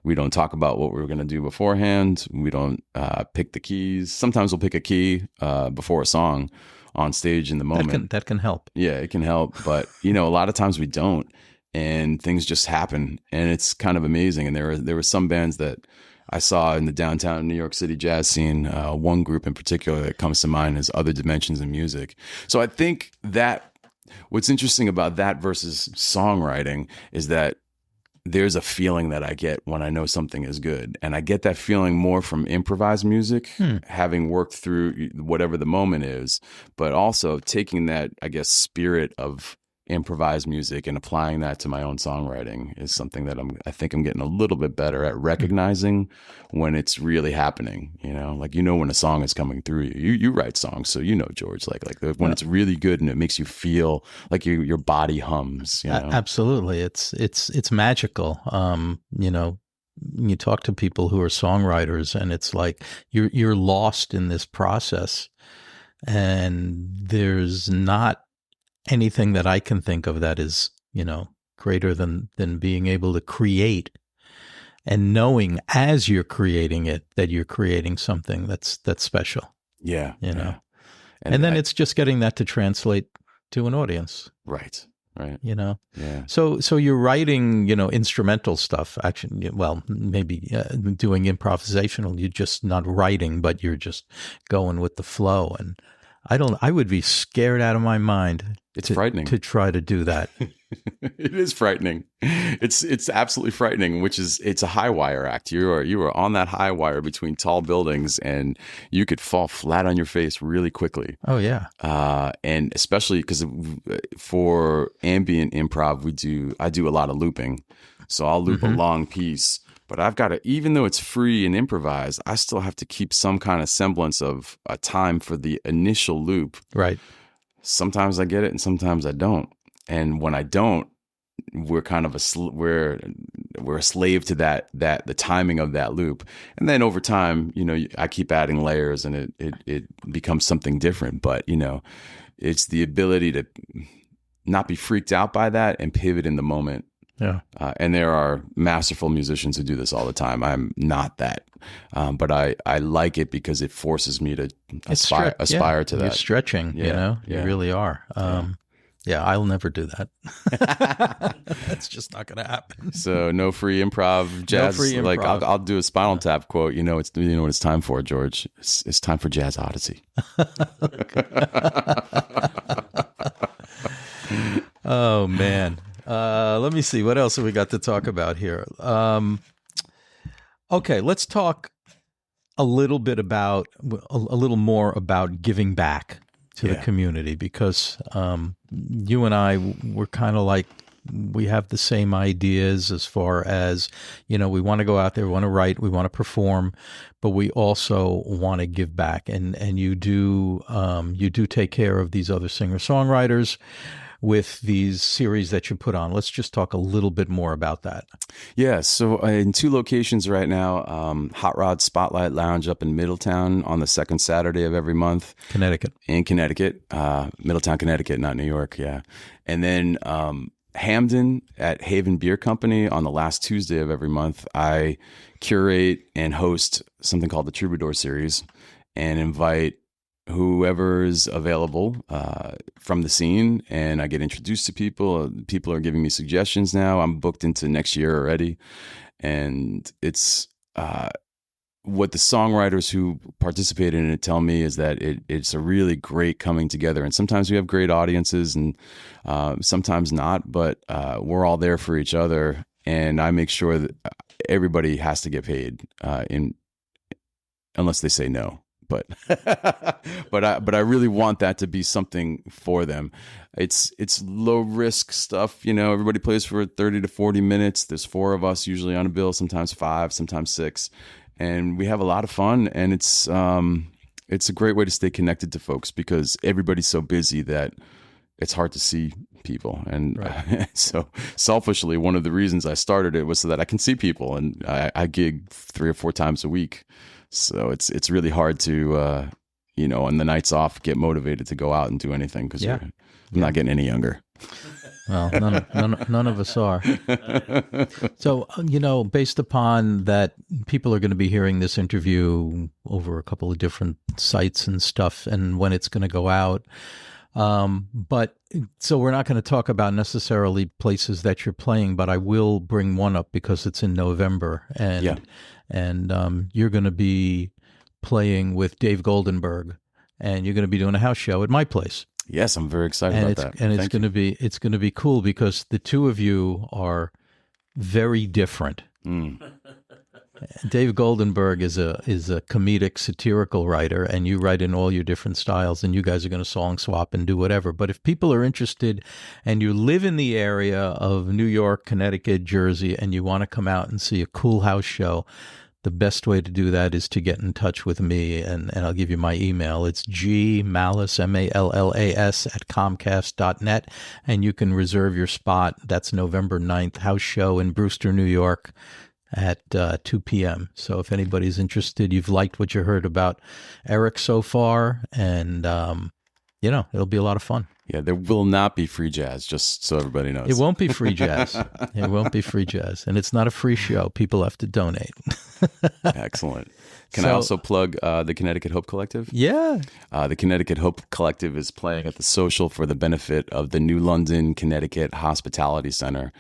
We don't talk about what we're going to do beforehand. We don't pick the keys. Sometimes we'll pick a key before a song on stage in the moment. That can help. Yeah, it can help. But, a lot of times we don't. And things just happen, and it's kind of amazing. And there were some bands that I saw in the downtown New York City jazz scene. One group in particular that comes to mind is Other Dimensions in Music. So I think that what's interesting about that versus songwriting is that there's a feeling that I get when I know something is good, and I get that feeling more from improvised music, having worked through whatever the moment is, but also taking that, I guess, spirit of improvised music and applying that to my own songwriting is something that I think I'm getting a little bit better at recognizing when it's really happening. When a song is coming through you write songs, so George, when it's really good and it makes you feel like your body hums. Absolutely, it's magical. You talk to people who are songwriters, and it's like you're lost in this process, and there's not anything that I can think of that is, greater than being able to create and knowing as you're creating it that you're creating something that's special. Yeah. Yeah. And then it's just getting that to translate to an audience. Right. Yeah. So you're writing, instrumental stuff, actually, well, maybe doing improvisational, you're just not writing, but you're just going with the flow. And I would be scared out of my mind. It's frightening to try to do that. It is frightening. It's absolutely frightening, it's a high wire act. You are on that high wire between tall buildings, and you could fall flat on your face really quickly. Oh yeah. And especially because for ambient improv, I do a lot of looping. So I'll loop a long piece, but I've got to, even though it's free and improvised, I still have to keep some kind of semblance of a time for the initial loop. Right. Sometimes I get it and sometimes I don't. And when I don't, we're kind of we're a slave to that the timing of that loop. And then over time, I keep adding layers and it becomes something different. But, it's the ability to not be freaked out by that and pivot in the moment. Yeah. And there are masterful musicians who do this all the time. I'm not that. But I like it because it forces me to aspire to that. You're stretching, you really are. I'll never do that. That's just not going to happen. So no free improv jazz. No free improv. Like I'll do a Spinal Tap quote. What it's time for, George. It's time for Jazz Odyssey. Oh man. Let me see. What else have we got to talk about here? Okay, let's talk a little more about giving back to the community, because you and I were kind of like, we have the same ideas as far as, we want to go out there, we want to write, we want to perform, but we also want to give back. And you do take care of these other singer-songwriters with these series that you put on. Let's just talk a little bit more about that. Yeah, so in 2 locations right now, Hot Rod Spotlight Lounge up in Middletown on the second Saturday of every month. Connecticut. In Connecticut, Middletown, Connecticut, not New York, yeah. And then Hamden at Haven Beer Company on the last Tuesday of every month. I curate and host something called the Troubadour Series and invite whoever's available from the scene, and I get introduced to people. People are giving me suggestions now. I'm booked into next year already, and it's what the songwriters who participate in it tell me is that it's a really great coming together. And sometimes we have great audiences, and sometimes not, but we're all there for each other, and I make sure that everybody has to get paid unless they say no. But I really want that to be something for them. It's low risk stuff. Everybody plays for 30 to 40 minutes. There's 4 of us usually on a bill, sometimes 5, sometimes 6. And we have a lot of fun. And it's a great way to stay connected to folks because everybody's so busy that it's hard to see people. And Right. so selfishly, one of the reasons I started it was so that I can see people, and I gig 3 or 4 times a week. So it's really hard to, on the nights off, get motivated to go out and do anything because I'm not getting any younger. Well, none of us are. So, based upon that, people are going to be hearing this interview over a couple of different sites and stuff, and when it's going to go out. But so we're not going to talk about necessarily places that you're playing, but I will bring one up because it's in November, and you're going to be playing with Dave Goldenberg, and you're going to be doing a house show at my place. Yes, I'm very excited about that. And it's going to be cool because the two of you are very different. Dave Goldenberg is a comedic, satirical writer, and you write in all your different styles, and you guys are going to song swap and do whatever. But if people are interested and you live in the area of New York, Connecticut, Jersey, and you want to come out and see a cool house show, the best way to do that is to get in touch with me, and I'll give you my email. It's gmallas, M-A-L-L-A-S, @comcast.net, and you can reserve your spot. That's November 9th, house show in Brewster, New York at 2 p.m. So if anybody's interested, you've liked what you heard about Erik so far, and, it'll be a lot of fun. Yeah, there will not be free jazz, just so everybody knows. It won't be free jazz. It won't be free jazz. And it's not a free show. People have to donate. Excellent. Can I also plug the Connecticut Hope Collective? Yeah. The Connecticut Hope Collective is playing at the Social for the benefit of the New London, Connecticut Hospitality Center,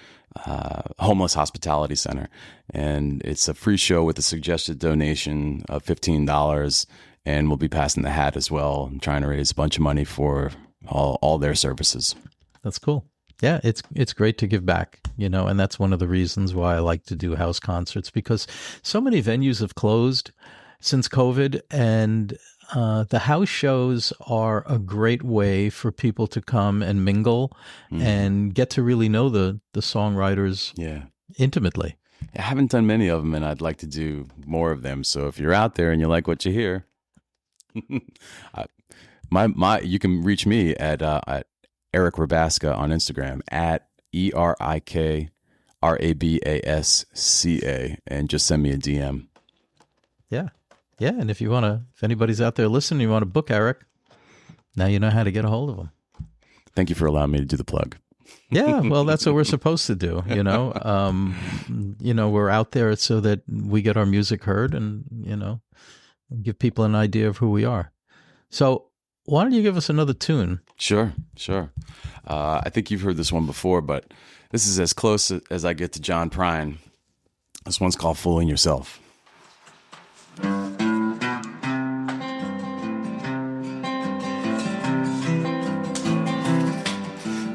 Homeless Hospitality Center. And it's a free show with a suggested donation of $15. And we'll be passing the hat as well and trying to raise a bunch of money for all their services. That's cool. Yeah, it's great to give back, and that's one of the reasons why I like to do house concerts, because so many venues have closed since COVID, and the house shows are a great way for people to come and mingle and get to really know the songwriters intimately. I haven't done many of them, and I'd like to do more of them. So if you're out there and you like what you hear, you can reach me at Erik Rabasca on Instagram at ERIKRABASCA, and just send me a DM. Yeah. And if anybody's out there listening, you want to book Erik, now you know how to get a hold of him. Thank you for allowing me to do the plug. Yeah, well, that's what we're supposed to do. We're out there so that we get our music heard, and give people an idea of who we are. So why don't you give us another tune? Sure. I think you've heard this one before, but this is as close as I get to John Prine. This one's called Fooling Yourself.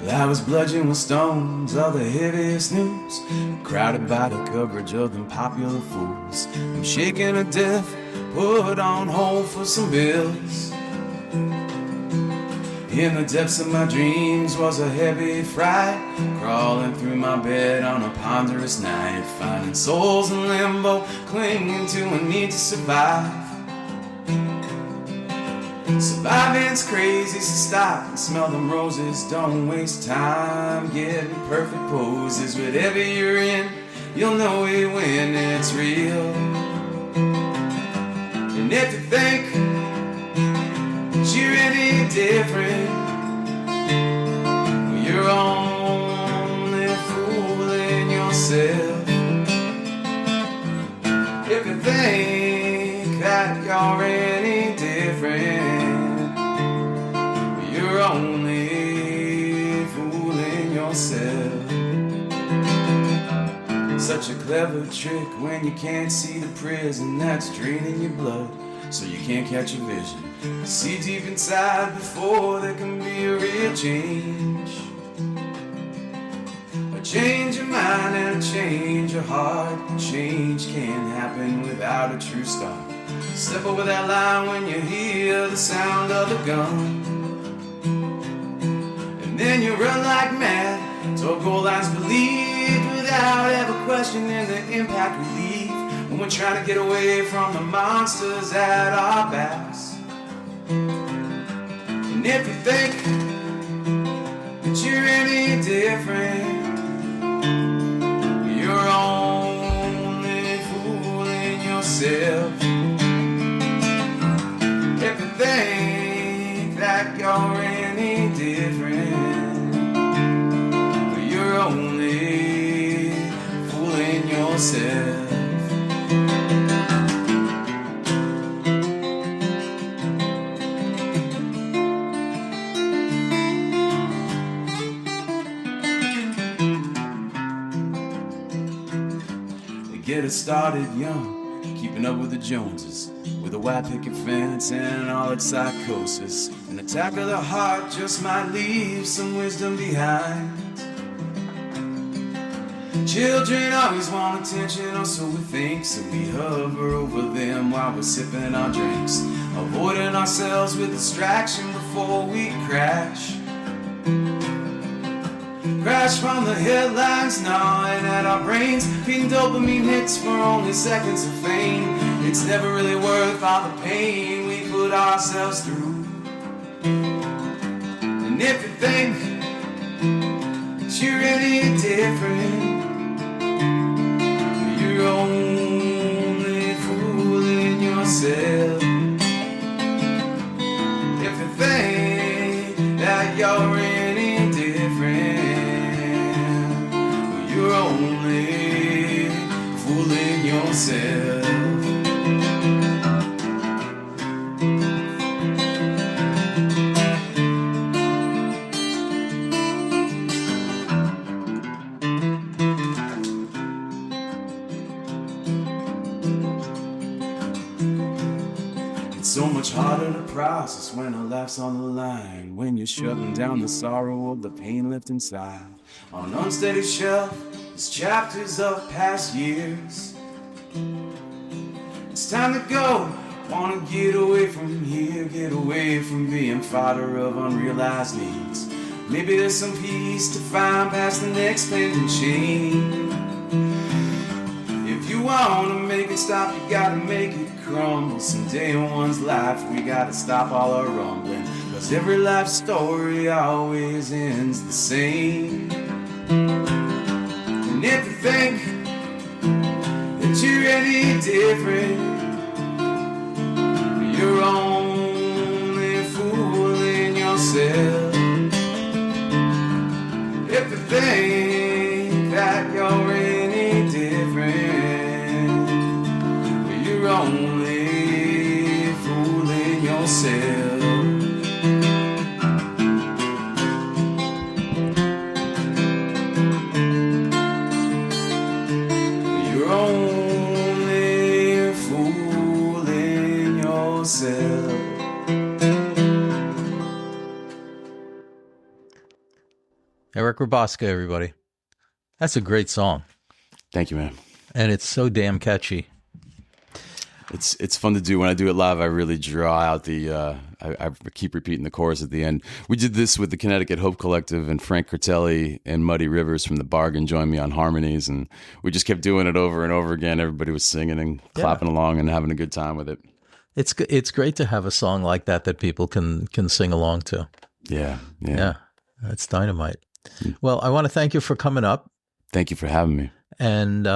I was bludgeoned with stones of the heaviest news, crowded by the coverage of them popular fools. I'm shaking to death, put on hold for some bills. In the depths of my dreams was a heavy fright, crawling through my bed on a ponderous night, finding souls in limbo, clinging to a need to survive. Surviving's crazy, so stop and smell them roses. Don't waste time getting perfect poses. Whatever you're in, you'll know it when it's real. And if you think you're any different, well, you're only fooling yourself. If you think that you're any different, you're only fooling yourself. Such a clever trick when you can't see the prison that's draining your blood, so you can't catch a vision. See deep inside before there can be a real change. A change of mind and a change of heart. Change can't happen without a true start. Step over that line when you hear the sound of the gun. And then you run like mad toward goal lines believed, without ever questioning the impact we leave when we're trying to get away from the monsters at our backs. And if you think that you're any different. You're only fooling yourself. If you think that you're any different, you're only fooling yourself. Get us started young, keeping up with the Joneses, with a white picket fence and all its psychosis. An attack of the heart just might leave some wisdom behind. Children always want attention, or so we think, so we hover over them while we're sipping our drinks, avoiding ourselves with distraction before we crash. Crash from the headlines, gnawing at our brains, feeding dopamine hits for only seconds of fame. It's never really worth all the pain we put ourselves through. And if you think that you're any different, you're only fooling yourself. If you think that you're any different, you're only fooling yourself. It's so much harder to process when a laugh's on the line, when you're shutting down the sorrow of the pain left inside. On an unsteady shelf is chapters of past years. It's time to go. Wanna get away from here, get away from being fodder of unrealized needs. Maybe there's some peace to find past the next pending chain. If you wanna make it stop, you gotta make it crumble. Someday in one's life we gotta stop all our rumbling, 'cause every life story always ends the same. And if you think that you're any different, you're only fooling yourself. If you think that you're any different, you're only fooling yourself. You're only fooling yourself. Erik Rabasca, everybody. That's a great song. Thank you, man. And it's so damn catchy. It's fun to do. When I do it live, I really draw out the, I keep repeating the chorus at the end. We did this with the Connecticut Hope Collective, and Frank Curtelli and Muddy Rivers from The Bargain joined me on harmonies, and we just kept doing it over and over again. Everybody was singing and clapping along and having a good time with it. It's great to have a song like that people can sing along to. Yeah. That's dynamite. Well, I want to thank you for coming up. Thank you for having me. And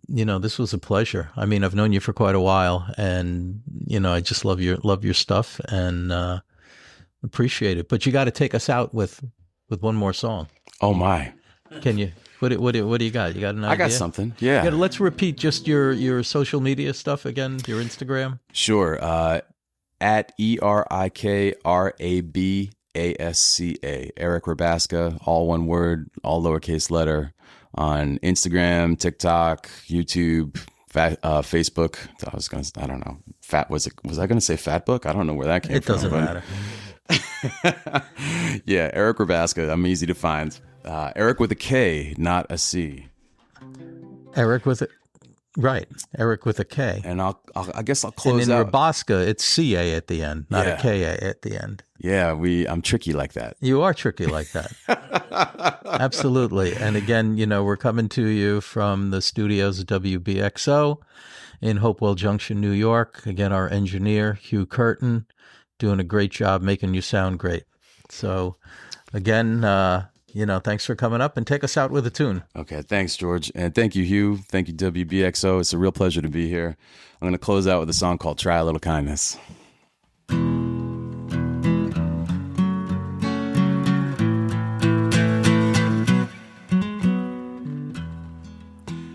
this was a pleasure. I mean, I've known you for quite a while, and I just love your stuff and appreciate it. But you got to take us out with one more song. Oh my! Can you? What do you got? You got an idea? I got something. Yeah. Let's repeat just your social media stuff again. Your Instagram. Sure. At ErikRabasca, Erik Rabasca, all one word, all lowercase letter, on Instagram, TikTok, YouTube, Facebook. I don't know. Was I gonna say Fatbook? I don't know where that came from. It doesn't matter. Yeah, Erik Rabasca. I'm easy to find. Erik with a K, not a C. Erik with a K. And I guess I'll close and in out. Rabasca, it's CA at the end, not a KA at the end. Yeah, I'm tricky like that. You are tricky like that. Absolutely. And again, we're coming to you from the studios of WBXO in Hopewell Junction, New York. Again, our engineer, Hugh Curtin, doing a great job making you sound great. So again, thanks for coming up and take us out with a tune. Okay, thanks, George. And thank you, Hugh. Thank you, WBXO. It's a real pleasure to be here. I'm going to close out with a song called Try a Little Kindness.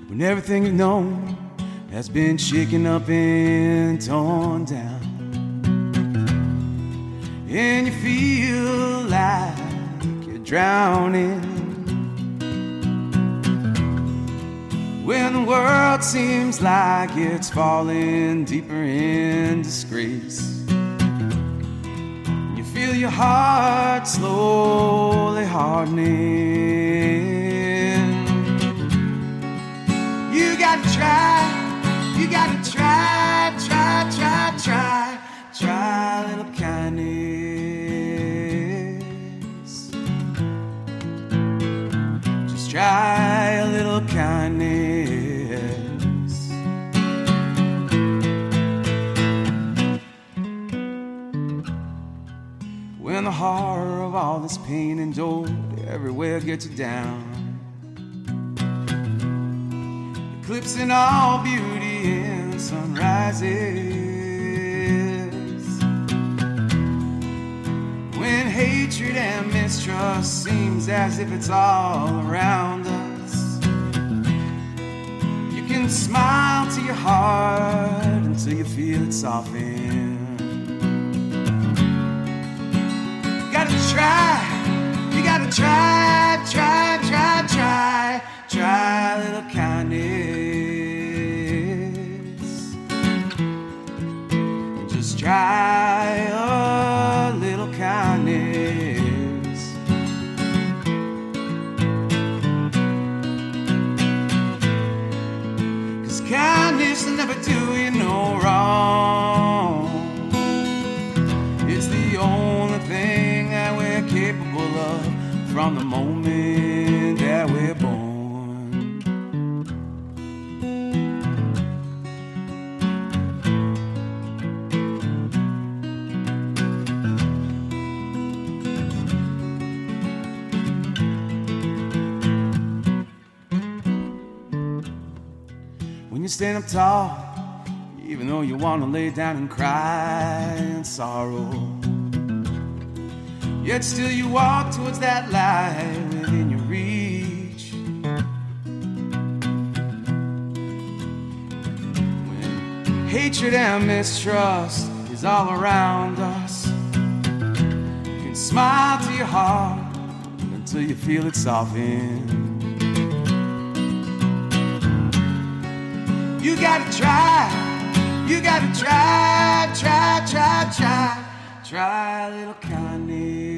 When everything you know has been shaken up and torn down, and you feel like you're drowning, when the world seems like it's falling deeper in disgrace, you feel your heart slowly hardening. You gotta try a little kindness. Just try a little kindness. When the horror of all this pain endured everywhere gets you down, eclipsing all beauty in sunrises. When hatred and mistrust seems as if it's all around us, you can smile to your heart until you feel it soften. You gotta try a little kindness. Just try a little kindness. Cause kindness will never do you no wrong. It's the only thing that we're capable of from the moment that we're born. When you stand up tall, even though you want to lay down and cry in sorrow, yet still you walk towards that light within your reach. When hatred and mistrust is all around us, you can smile to your heart until you feel it soften. You gotta try a little kindness.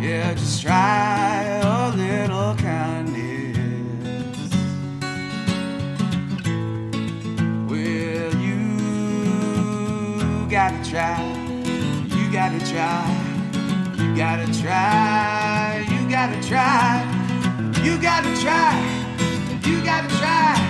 Yeah, just try a little kindness. Well, you gotta try, you gotta try, you gotta try, you gotta try, you gotta try, you gotta try.